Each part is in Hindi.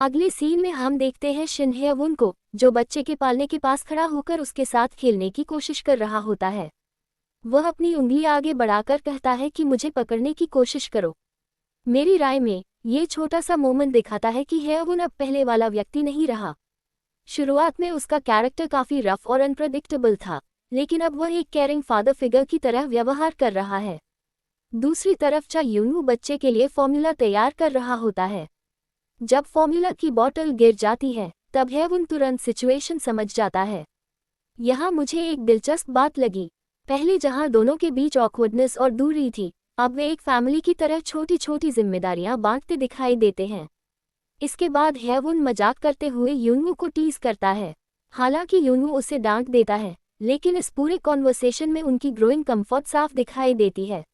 अगले सीन में हम देखते हैं शिन ह्यवुन को, जो बच्चे के पालने के पास खड़ा होकर उसके साथ खेलने की कोशिश कर रहा होता है। वह अपनी उंगली आगे बढ़ाकर कहता है कि मुझे पकड़ने की कोशिश करो। मेरी राय में ये छोटा सा मोमेंट दिखाता है कि ह्यवुन अब पहले वाला व्यक्ति नहीं रहा। शुरुआत में उसका कैरेक्टर काफी रफ और अनप्रेडिक्टेबल था, लेकिन अब वह एक केयरिंग फादर फिगर की तरह व्यवहार कर रहा है। दूसरी तरफ चा यूनू बच्चे के लिए फॉर्मूला तैयार कर रहा होता है। जब फॉर्मूला की बोतल गिर जाती है तब ह्यवुन तुरंत सिचुएशन समझ जाता है। यहाँ मुझे एक दिलचस्प बात लगी। पहले जहाँ दोनों के बीच ऑकवर्डनेस और दूरी थी, अब वे एक फैमिली की तरह छोटी छोटी जिम्मेदारियां बांटते दिखाई देते हैं। इसके बाद ह्यवुन मजाक करते हुए यूनू को टीज करता है। हालांकि यूनू उसे डांट देता है, लेकिन इस पूरे कॉन्वर्सेशन में उनकी ग्रोइंग कंफर्ट साफ दिखाई देती है।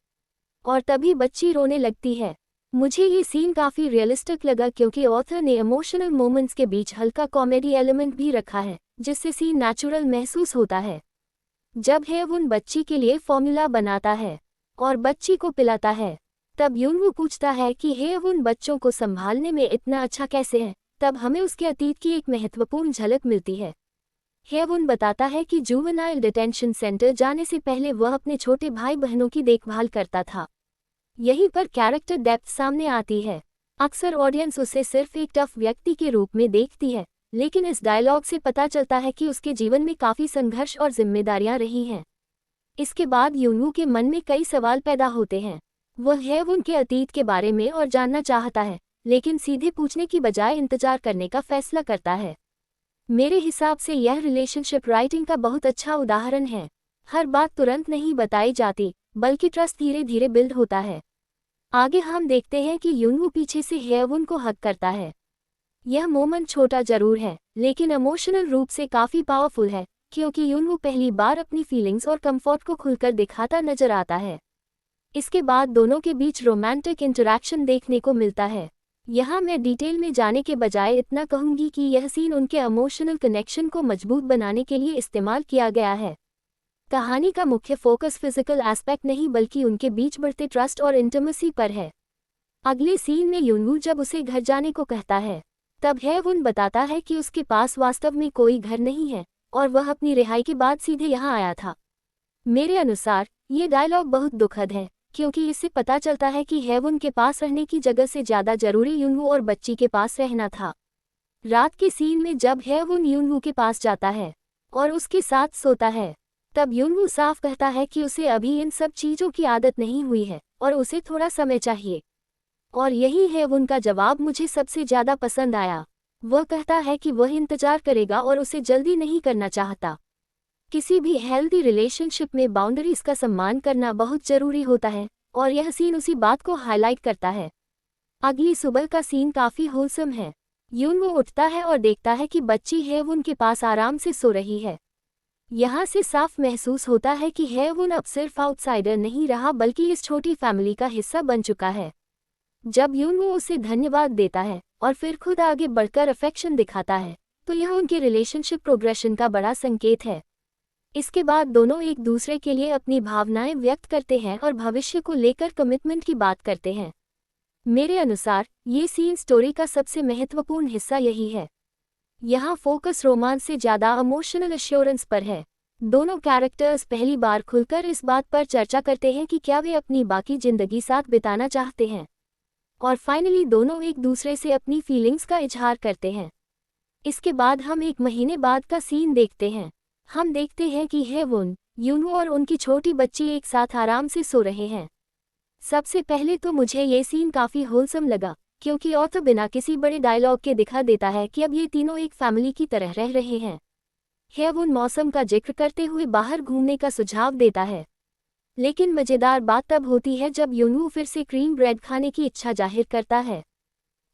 और तभी बच्ची रोने लगती है। मुझे ये सीन काफी रियलिस्टिक लगा क्योंकि ऑथर ने इमोशनल मोमेंट्स के बीच हल्का कॉमेडी एलिमेंट भी रखा है, जिससे सीन नेचुरल महसूस होता है। जब ह्यवुन बच्ची के लिए फॉर्मूला बनाता है और बच्ची को पिलाता है, तब यूनवू पूछता है कि ह्यवुन बच्चों को संभालने में इतना अच्छा कैसे है। तब हमें उसके अतीत की एक महत्वपूर्ण झलक मिलती है। ह्यवुन बताता है कि जुवेनाइल डिटेंशन सेंटर जाने से पहले वह अपने छोटे भाई बहनों की देखभाल करता था। यहीं पर कैरेक्टर डेप्थ सामने आती है। अक्सर ऑडियंस उसे सिर्फ एक टफ व्यक्ति के रूप में देखती है, लेकिन इस डायलॉग से पता चलता है कि उसके जीवन में काफी संघर्ष और जिम्मेदारियां रही हैं। इसके बाद यूनवू के मन में कई सवाल पैदा होते हैं। वह ह्यवुन के अतीत के बारे में और जानना चाहता है, लेकिन सीधे पूछने की बजाय इंतजार करने का फैसला करता है। मेरे हिसाब से यह रिलेशनशिप राइटिंग का बहुत अच्छा उदाहरण है। हर बात तुरंत नहीं बताई जाती, बल्कि ट्रस्ट धीरे धीरे बिल्ड होता है। आगे हम देखते हैं कि यूनवू पीछे से ह्यवुन को हग करता है। यह मोमेंट छोटा जरूर है, लेकिन इमोशनल रूप से काफी पावरफुल है, क्योंकि यूनवू पहली बार अपनी फीलिंग्स और कंफर्ट को खुलकर दिखाता नजर आता है। इसके बाद दोनों के बीच रोमांटिक इंटरैक्शन देखने को मिलता है। यहाँ मैं डिटेल में जाने के बजाय इतना कहूंगी कि यह सीन उनके इमोशनल कनेक्शन को मजबूत बनाने के लिए इस्तेमाल किया गया है। कहानी का मुख्य फोकस फिजिकल एस्पेक्ट नहीं बल्कि उनके बीच बढ़ते ट्रस्ट और इंटिमेसी पर है। अगले सीन में यूनवू जब उसे घर जाने को कहता है, तब ह्यवुन बताता है कि उसके पास वास्तव में कोई घर नहीं है और वह अपनी रिहाई के बाद सीधे यहाँ आया था। मेरे अनुसार ये डायलॉग बहुत दुखद है, क्योंकि इससे पता चलता है कि ह्यवुन के पास रहने की जगह से ज्यादा जरूरी यूनवू और बच्ची के पास रहना था। रात के सीन में जब ह्यवुन यूनवू के पास जाता है और उसके साथ सोता है, तब यूनवू साफ कहता है कि उसे अभी इन सब चीजों की आदत नहीं हुई है और उसे थोड़ा समय चाहिए। और यही ह्यवुन का जवाब मुझे सबसे ज्यादा पसंद आया। वह कहता है कि वह इंतजार करेगा और उसे जल्दी नहीं करना चाहता। किसी भी हेल्दी रिलेशनशिप में बाउंड्रीज का सम्मान करना बहुत जरूरी होता है, और यह सीन उसी बात को हाईलाइट करता है। अगली सुबह का सीन काफी होलसम है। यूनवू उठता है और देखता है कि बच्ची ह्यवुन के पास आराम से सो रही है। यहाँ से साफ महसूस होता है कि ह्यवुन अब सिर्फ आउटसाइडर नहीं रहा बल्कि इस छोटी फैमिली का हिस्सा बन चुका है। जब यूनवू उसे धन्यवाद देता है और फिर खुद आगे बढ़कर अफेक्शन दिखाता है, तो यह उनके रिलेशनशिप प्रोग्रेशन का बड़ा संकेत है। इसके बाद दोनों एक दूसरे के लिए अपनी भावनाएं व्यक्त करते हैं और भविष्य को लेकर कमिटमेंट की बात करते हैं। मेरे अनुसार ये सीन स्टोरी का सबसे महत्वपूर्ण हिस्सा यही है। यहाँ फोकस रोमांस से ज्यादा इमोशनल एश्योरेंस पर है। दोनों कैरेक्टर्स पहली बार खुलकर इस बात पर चर्चा करते हैं कि क्या वे अपनी बाकी जिंदगी साथ बिताना चाहते हैं, और फाइनली दोनों एक दूसरे से अपनी फीलिंग्स का इजहार करते हैं। इसके बाद हम एक महीने बाद का सीन देखते हैं। हम देखते हैं कि ह्यवुन, यूनवू और उनकी छोटी बच्ची एक साथ आराम से सो रहे हैं। सबसे पहले तो मुझे ये सीन काफी होलसम लगा, क्योंकि ऑथर बिना किसी बड़े डायलॉग के दिखा देता है कि अब ये तीनों एक फैमिली की तरह रह रहे हैं। ह्यवुन मौसम का जिक्र करते हुए बाहर घूमने का सुझाव देता है, लेकिन मजेदार बात तब होती है जब यूनवू फिर से क्रीम ब्रेड खाने की इच्छा जाहिर करता है।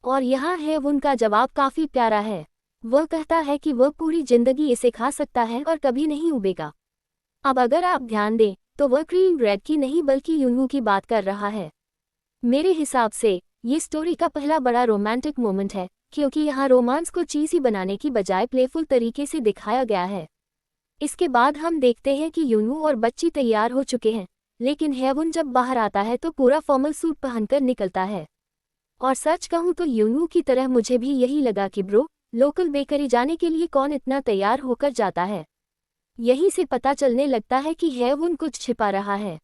और यहाँ ह्यवुन का जवाब काफी प्यारा है। वह कहता है कि वह पूरी जिंदगी इसे खा सकता है और कभी नहीं उबेगा। अब अगर आप ध्यान दें तो वह क्रीम ब्रेड की नहीं बल्कि यूनवू की बात कर रहा है। मेरे हिसाब से ये स्टोरी का पहला बड़ा रोमांटिक मोमेंट है, क्योंकि यहाँ रोमांस को चीज़ी बनाने की बजाय प्लेफुल तरीके से दिखाया गया है। इसके बाद हम देखते हैं कि यूनवू और बच्ची तैयार हो चुके हैं, लेकिन ह्यवुन जब बाहर आता है तो पूरा फॉर्मल सूट पहनकर निकलता है। और सच कहूँ तो यूनू की तरह मुझे भी यही लगा कि ब्रो, लोकल बेकरी जाने के लिए कौन इतना तैयार होकर जाता है। यहीं से पता चलने लगता है कि हेवुन कुछ छिपा रहा है।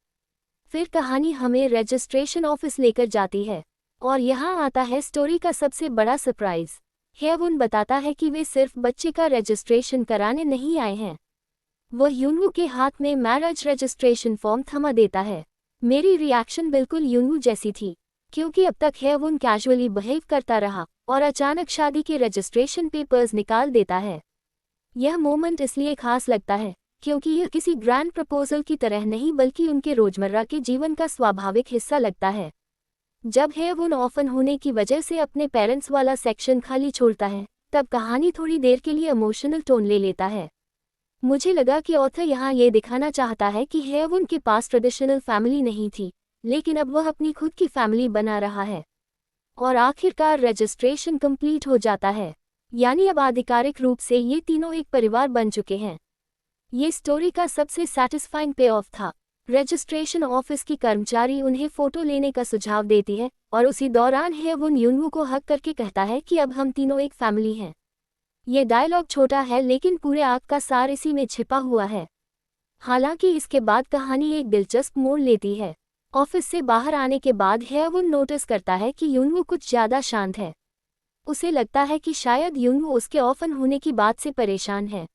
फिर कहानी हमें रजिस्ट्रेशन ऑफिस लेकर जाती है और यहाँ आता है स्टोरी का सबसे बड़ा सरप्राइज। हेवुन बताता है कि वे सिर्फ बच्चे का रजिस्ट्रेशन कराने नहीं आए हैं। वह यूनू के हाथ में मैरिज रजिस्ट्रेशन फॉर्म थमा देता है। मेरी रिएक्शन बिल्कुल यूनू जैसी थी, क्योंकि अब तक हेवुन कैजुअली बिहेव करता रहा और अचानक शादी के रजिस्ट्रेशन पेपर्स निकाल देता है। यह मोमेंट इसलिए खास लगता है क्योंकि यह किसी ग्रैंड प्रपोजल की तरह नहीं बल्कि उनके रोजमर्रा के जीवन का स्वाभाविक हिस्सा लगता है। जब हेवुन ऑफन होने की वजह से अपने पेरेंट्स वाला सेक्शन खाली छोड़ता है, तब कहानी थोड़ी देर के लिए इमोशनल टोन ले लेता है। मुझे लगा कि ऑथर यहाँ ये दिखाना चाहता है कि हेवुन के पास ट्रेडिशनल फैमिली नहीं थी, लेकिन अब वह अपनी खुद की फैमिली बना रहा है। और आखिरकार रजिस्ट्रेशन कंप्लीट हो जाता है, यानी अब आधिकारिक रूप से ये तीनों एक परिवार बन चुके हैं। ये स्टोरी का सबसे सैटिस्फाइंग पे ऑफ था। रजिस्ट्रेशन ऑफिस की कर्मचारी उन्हें फोटो लेने का सुझाव देती है और उसी दौरान हेवुन यूनू को हक करके कहता है कि अब हम तीनों एक फैमिली हैं। ये डायलॉग छोटा है लेकिन पूरे आर्क का सार इसी में छिपा हुआ है। हालांकि इसके बाद कहानी एक दिलचस्प मोड़ लेती है। ऑफिस से बाहर आने के बाद हेवुन नोटिस करता है कि यूनू कुछ ज्यादा शांत है। उसे लगता है कि शायद यूनू उसके ऑफन होने की बात से परेशान है,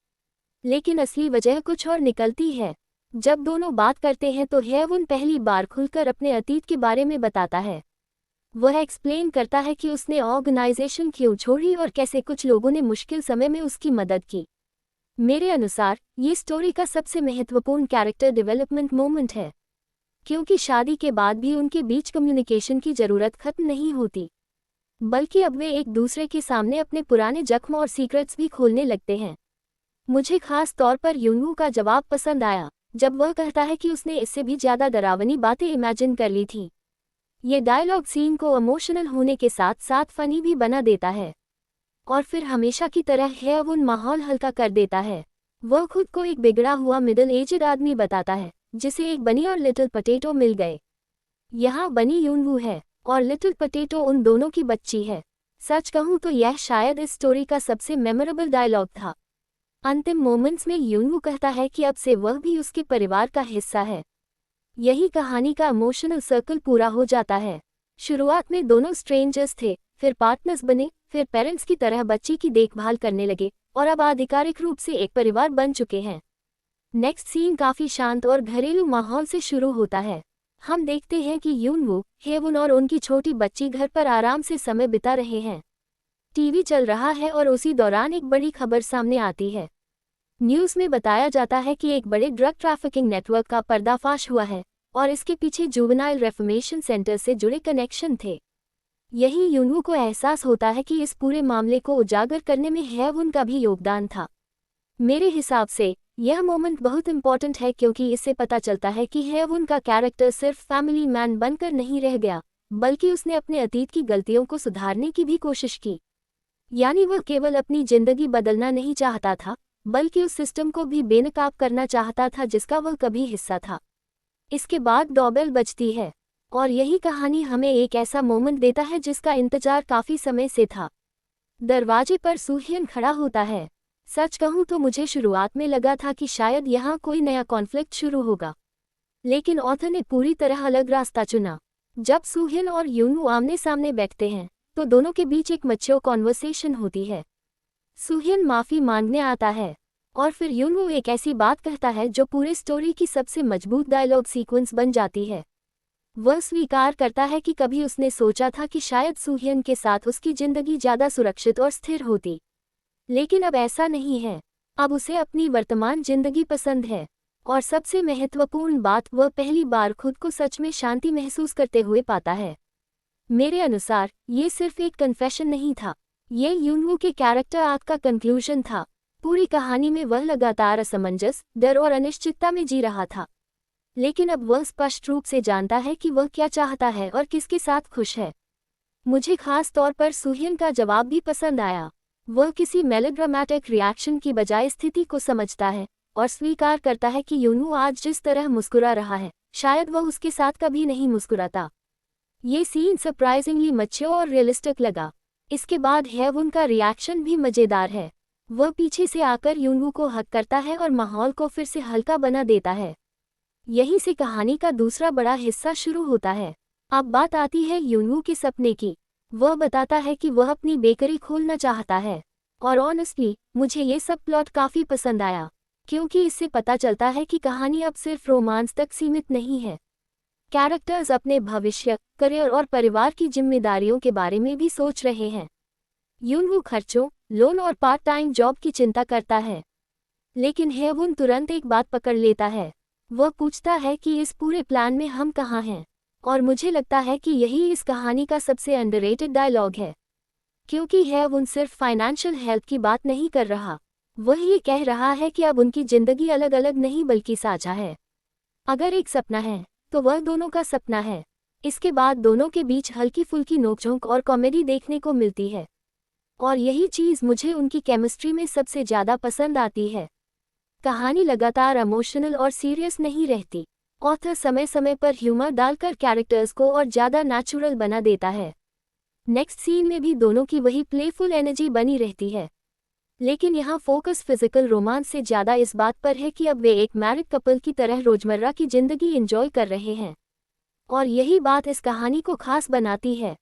लेकिन असली वजह कुछ और निकलती है। जब दोनों बात करते हैं तो हेवुन पहली बार खुलकर अपने अतीत के बारे में बताता है। वह एक्सप्लेन करता है कि उसने ऑर्गेनाइजेशन क्यों छोड़ी और कैसे कुछ लोगों ने मुश्किल समय में उसकी मदद की। मेरे अनुसार ये स्टोरी का सबसे महत्वपूर्ण कैरेक्टर डेवलपमेंट मोमेंट है, क्योंकि शादी के बाद भी उनके बीच कम्युनिकेशन की जरूरत खत्म नहीं होती, बल्कि अब वे एक दूसरे के सामने अपने पुराने जख्म और सीक्रेट्स भी खोलने लगते हैं। मुझे खास तौर पर यूनू का जवाब पसंद आया, जब वह कहता है कि उसने इससे भी ज्यादा डरावनी बातें इमेजिन कर ली थी। ये डायलॉग सीन को इमोशनल होने के साथ साथ फनी भी बना देता है। और फिर हमेशा की तरह हेवुन माहौल हल्का कर देता है। वह खुद को एक बिगड़ा हुआ मिडिल एजड आदमी बताता है, जिसे एक बनी और लिटिल पोटैटो मिल गए। यहाँ बनी यूनू है और लिटिल पोटैटो उन दोनों की बच्ची है। सच कहूँ तो यह शायद इस स्टोरी का सबसे मेमोरेबल डायलॉग था। अंतिम मोमेंट्स में यूनू कहता है कि अब से वह भी उसके परिवार का हिस्सा है। यही कहानी का इमोशनल सर्कल पूरा हो जाता है। शुरुआत में दोनों स्ट्रेंजर्स थे, फिर पार्टनर्स बने, फिर पेरेंट्स की तरह बच्ची की देखभाल करने लगे और अब आधिकारिक रूप से एक परिवार बन चुके हैं। नेक्स्ट सीन काफी शांत और घरेलू माहौल से शुरू होता है। हम देखते हैं कि यूनू, हेवुन और उनकी छोटी बच्ची घर पर आराम से समय बिता रहे हैं। टीवी चल रहा है और उसी दौरान एक बड़ी खबर सामने आती है। न्यूज़ में बताया जाता है कि एक बड़े ड्रग ट्रैफिकिंग नेटवर्क का पर्दाफाश हुआ है और इसके पीछे जुवेनाइल रिफॉर्मेशन सेंटर से जुड़े कनेक्शन थे। यही यूनू को एहसास होता है कि इस पूरे मामले को उजागर करने में हेवुन का भी योगदान था। मेरे हिसाब से यह मोमेंट बहुत इंपॉर्टेंट है क्योंकि इससे पता चलता है कि हेवुन का कैरेक्टर सिर्फ फैमिली मैन बनकर नहीं रह गया, बल्कि उसने अपने अतीत की गलतियों को सुधारने की भी कोशिश की। यानी वह केवल अपनी जिंदगी बदलना नहीं चाहता था, बल्कि उस सिस्टम को भी बेनकाब करना चाहता था जिसका वह कभी हिस्सा था। इसके बाद डॉबेल बजती है और यही कहानी हमें एक ऐसा मोमेंट देता है जिसका इंतजार काफी समय से था। दरवाजे पर सूहियन खड़ा होता है। सच कहूँ तो मुझे शुरुआत में लगा था कि शायद यहाँ कोई नया कॉन्फ्लिक्ट शुरू होगा, लेकिन ऑथर ने पूरी तरह अलग रास्ता चुना। जब सूहियन और यूनू आमने सामने बैठते हैं तो दोनों के बीच एक मैच्योर कॉन्वर्सेशन होती है। सूहियन माफी मांगने आता है और फिर यूनू एक ऐसी बात कहता है जो पूरे स्टोरी की सबसे मजबूत डायलॉग सीक्वेंस बन जाती है। वह स्वीकार करता है कि कभी उसने सोचा था कि शायद सूहियन के साथ उसकी जिंदगी ज्यादा सुरक्षित और स्थिर होती, लेकिन अब ऐसा नहीं है। अब उसे अपनी वर्तमान जिंदगी पसंद है और सबसे महत्वपूर्ण बात, वह पहली बार खुद को सच में शांति महसूस करते हुए पाता है। मेरे अनुसार ये सिर्फ एक कन्फेशन नहीं था, ये यूनू के कैरेक्टर आर्क का कंक्लूजन था। पूरी कहानी में वह लगातार असमंजस, डर और अनिश्चितता में जी रहा था, लेकिन अब वह स्पष्ट रूप से जानता है कि वह क्या चाहता है और किसके साथ खुश है। मुझे खास तौर पर सूहियन का जवाब भी पसंद आया। वह किसी मेलोड्रामेटिक रिएक्शन की बजाय स्थिति को समझता है और स्वीकार करता है कि यूनू आज जिस तरह मुस्कुरा रहा है, शायद वह उसके साथ कभी नहीं मुस्कुराता। ये सीन सरप्राइजिंगली मैच्योर और रियलिस्टिक लगा। इसके बाद हेवुन का रिएक्शन भी मज़ेदार है। वह पीछे से आकर यूनवू को हक करता है और माहौल को फिर से हल्का बना देता है। यहीं से कहानी का दूसरा बड़ा हिस्सा शुरू होता है। अब बात आती है यूनवू के सपने की। वह बताता है कि वह अपनी बेकरी खोलना चाहता है। और ऑनेस्टली मुझे ये सब प्लॉट काफ़ी पसंद आया, क्योंकि इससे पता चलता है कि कहानी अब सिर्फ रोमांस तक सीमित नहीं है। कैरेक्टर्स अपने भविष्य, करियर और परिवार की जिम्मेदारियों के बारे में भी सोच रहे हैं। यूनवू खर्चों, लोन और पार्ट टाइम जॉब की चिंता करता है, लेकिन हेवुन तुरंत एक बात पकड़ लेता है। वह पूछता है कि इस पूरे प्लान में हम कहाँ हैं, और मुझे लगता है कि यही इस कहानी का सबसे अंडररेटेड डायलॉग है, क्योंकि हेवुन सिर्फ फाइनेंशियल हेल्प की बात नहीं कर रहा, वह ये कह रहा है कि अब उनकी जिंदगी अलग अलग नहीं बल्कि साझा है। अगर एक सपना है तो वह दोनों का सपना है। इसके बाद दोनों के बीच हल्की फुल्की नोकझोंक और कॉमेडी देखने को मिलती है, और यही चीज़ मुझे उनकी केमिस्ट्री में सबसे ज़्यादा पसंद आती है। कहानी लगातार इमोशनल और सीरियस नहीं रहती। ऑथर समय समय पर ह्यूमर डालकर कैरेक्टर्स को और ज़्यादा नेचुरल बना देता है। नेक्स्ट सीन में भी दोनों की वही प्लेफुल एनर्जी बनी रहती है, लेकिन यहाँ फोकस फिजिकल रोमांस से ज़्यादा इस बात पर है कि अब वे एक मैरिड कपल की तरह रोजमर्रा की जिंदगी एंजॉय कर रहे हैं, और यही बात इस कहानी को खास बनाती है।